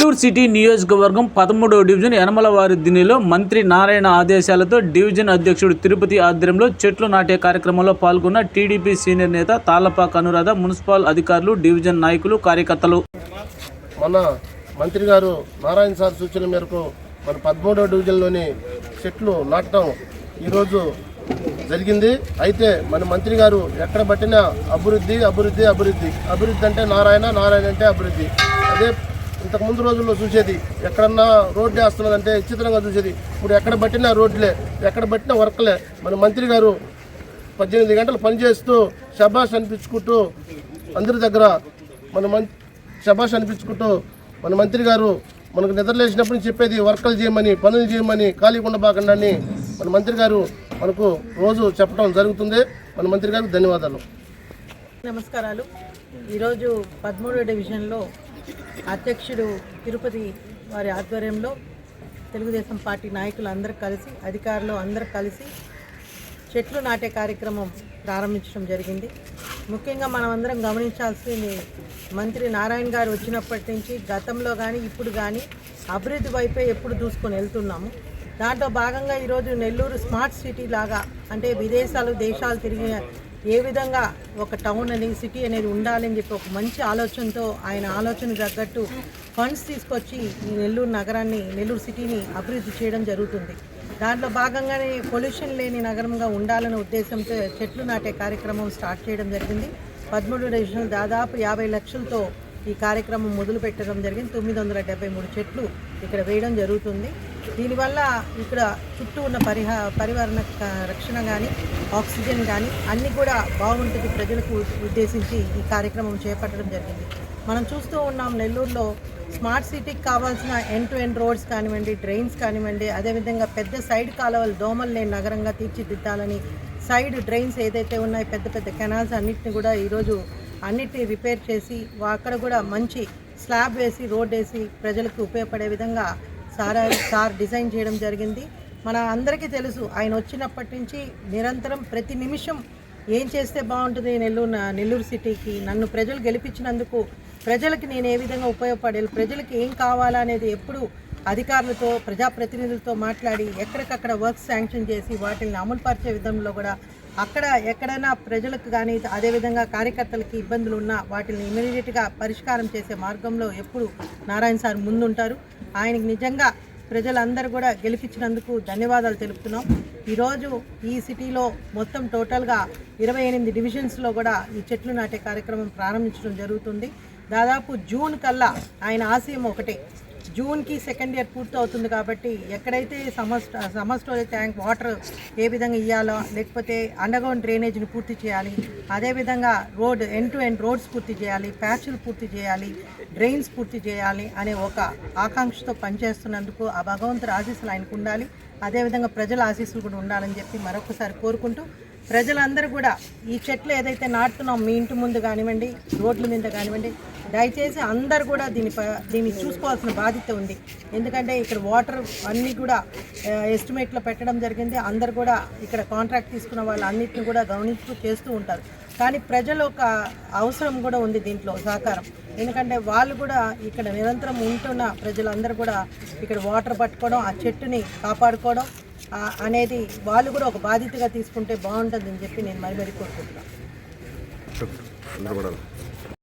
Nellore city నియోజకవర్గం 13వ division యనమలవారిదినిలో మంత్రి నారాయణ ఆదేశాలతో డివిజన్ అధ్యక్షుడు తిరుపతి ఆధ్వర్యంలో చెట్లు నాటే కార్యక్రమంలో పాల్గొన్న టీడీపీ సీనియర్ నేత తాళ్లపాక అనురాధ, మున్సిపల్ అధికారులు, డివిజన్ నాయకులు, కార్యకర్తలు. మన మంత్రి గారు నారాయణ సార్ సూచనల మేరకు మన 13వ డివిజన్లోని చెట్లు నాటడం ఈరోజు జరిగింది. అయితే మన మంత్రి గారు ఎక్కడ పట్టినా అభివృద్ధి అభివృద్ధి అభివృద్ధి అభివృద్ధి అంటే నారాయణ, నారాయణ అంటే అభివృద్ధి. అదే ఇంతకుముందు రోజుల్లో చూసేది ఎక్కడన్నా రోడ్డు వేస్తున్నదంటే విచిత్రంగా చూసేది. ఇప్పుడు ఎక్కడ పట్టినా రోడ్లే, ఎక్కడ పట్టినా వర్క్లే. మన మంత్రి గారు 18 గంటలు పనిచేస్తూ శబాష్ అనిపించుకుంటూ అందరి దగ్గర శబాష్ అనిపించుకుంటూ మన మంత్రి గారు మనకు నిద్రలేసినప్పుడు చెప్పేది వర్కలు చేయమని, పనులు చేయమని, ఖాళీ ఉండబాకండి అని మన మంత్రి గారు మనకు రోజు చెప్పడం జరుగుతుంది. మన మంత్రి గారికి ధన్యవాదాలు. నమస్కారాలు. ఈరోజు 13వ డివిజన్లో అధ్యక్షుడు తిరుపతి వారి ఆధ్వర్యంలో తెలుగుదేశం పార్టీ నాయకులు అందరూ కలిసి, అధికారులు అందరూ కలిసి చెట్లు నాటే కార్యక్రమం ప్రారంభించడం జరిగింది. ముఖ్యంగా మనం అందరం గమనించాల్సింది, మంత్రి నారాయణ గారు వచ్చినప్పటి నుంచి గతంలో కానీ ఇప్పుడు కానీ అభివృద్ధి వైపే ఎప్పుడు దూసుకొని వెళ్తున్నాము. దాంట్లో భాగంగా ఈరోజు నెల్లూరు స్మార్ట్ సిటీ లాగా, అంటే విదేశాలు దేశాలు తిరిగి ఏ విధంగా ఒక టౌన్ అని, సిటీ అనేది ఉండాలని చెప్పి ఒక మంచి ఆలోచనతో ఆయన ఆలోచన తగ్గట్టు ఫండ్స్ తీసుకొచ్చి ఈ నెల్లూరు నగరాన్ని, నెల్లూరు సిటీని అభివృద్ధి చేయడం జరుగుతుంది. దాంట్లో భాగంగానే పొల్యూషన్ లేని నగరంగా ఉండాలనే ఉద్దేశంతో చెట్లు నాటే కార్యక్రమం స్టార్ట్ చేయడం జరిగింది. 13వ డివిజన్ దాదాపు 50 లక్షలతో ఈ కార్యక్రమం మొదలు పెట్టడం జరిగింది. 973 చెట్లు ఇక్కడ వేయడం జరుగుతుంది. దీనివల్ల ఇక్కడ చుట్టూ ఉన్న పరివారణ రక్షణ కానీ, ఆక్సిజన్ కానీ అన్నీ కూడా బాగుంటుంది. ప్రజలకు ఉద్దేశించి ఈ కార్యక్రమం చేపట్టడం జరిగింది. మనం చూస్తూ ఉన్నాం, నెల్లూరులో స్మార్ట్ సిటీకి కావాల్సిన ఎండ్ టు ఎండ్ రోడ్స్ కానివ్వండి, డ్రైన్స్ కానివ్వండి, అదేవిధంగా పెద్ద సైడ్ కాలువలు దోమలు లేని నగరంగా తీర్చిదిద్దాలని సైడ్ డ్రైన్స్ ఏదైతే ఉన్నాయో, పెద్ద పెద్ద కెనాల్స్ అన్నిటిని కూడా ఈరోజు అన్నిటిని రిపేర్ చేసి అక్కడ కూడా మంచి స్లాబ్ వేసి, రోడ్ వేసి ప్రజలకు ఉపయోగపడే విధంగా సార్ డిజైన్ చేయడం జరిగింది. మన అందరికీ తెలుసు, ఆయన వచ్చినప్పటి నుంచి నిరంతరం ప్రతి నిమిషం ఏం చేస్తే బాగుంటుంది నెల్లూరు సిటీకి, నన్ను ప్రజలు గెలిపించినందుకు ప్రజలకి నేను ఏ విధంగా ఉపయోగపడాలి, ప్రజలకు ఏం కావాలనేది ఎప్పుడు అధికారులతో, ప్రజాప్రతినిధులతో మాట్లాడి ఎక్కడికక్కడ వర్క్స్ శాంక్షన్ చేసి వాటిని అమలుపరిచే విధంలో కూడా అక్కడ ఎక్కడైనా ప్రజలకు కానీ, అదేవిధంగా కార్యకర్తలకి ఇబ్బందులు ఉన్నా వాటిని ఇమీడియట్గా పరిష్కారం చేసే మార్గంలో ఎప్పుడు నారాయణ సార్ ముందుంటారు. ఆయనకి నిజంగా ప్రజలందరూ కూడా గెలిపించినందుకు ధన్యవాదాలు తెలుపుతున్నాం. ఈరోజు ఈ సిటీలో మొత్తం టోటల్గా 28 డివిజన్స్లో కూడా ఈ చెట్లు నాటే కార్యక్రమం ప్రారంభించడం జరుగుతుంది. దాదాపు జూన్ కల్లా ఆయన ఆశయం ఒకటే, జూన్కి సెకండ్ ఇయర్ పూర్తి అవుతుంది కాబట్టి ఎక్కడైతే సమ్మర్ స్టోరేజ్ ట్యాంక్ వాటర్ ఏ విధంగా ఇవ్వాలో, లేకపోతే అండర్గ్రౌండ్ డ్రైనేజ్ని పూర్తి చేయాలి, అదేవిధంగా road end to end roads పూర్తి చేయాలి, ప్యాచ్లు పూర్తి చేయాలి, డ్రైన్స్ పూర్తి చేయాలి అనే ఒక ఆకాంక్షతో పనిచేస్తున్నందుకు ఆ భగవంతుడి ఆశీస్సులు ఆయనకు ఉండాలి. అదేవిధంగా ప్రజల ఆశీస్సులు కూడా ఉండాలని చెప్పి మరొకసారి కోరుకుంటూ, ప్రజలందరూ కూడా ఈ చెట్లు ఏదైతే నాటుతున్నాం మీ ఇంటి ముందు కానివ్వండి, రోడ్ల మీద కానివ్వండి, దయచేసి అందరు కూడా దీన్ని చూసుకోవాల్సిన బాధ్యత ఉంది. ఎందుకంటే ఇక్కడ వాటర్ అన్నీ కూడా ఎస్టిమేట్లో పెట్టడం జరిగింది. అందరు కూడా ఇక్కడ కాంట్రాక్ట్ తీసుకున్న వాళ్ళు అన్నిటిని కూడా గమనిస్తూ చేస్తూ ఉంటారు. కానీ ప్రజల ఒక అవసరం కూడా ఉంది దీంట్లో సహకారం. ఎందుకంటే వాళ్ళు కూడా ఇక్కడ నిరంతరం ఉంటున్న ప్రజలందరూ కూడా ఇక్కడ వాటర్ పట్టుకోవడం, ఆ చెట్టుని కాపాడుకోవడం అనేది వాళ్ళు కూడా ఒక బాధ్యతగా తీసుకుంటే బాగుంటుందని చెప్పి నేను మరి కోరుకుంటున్నాను.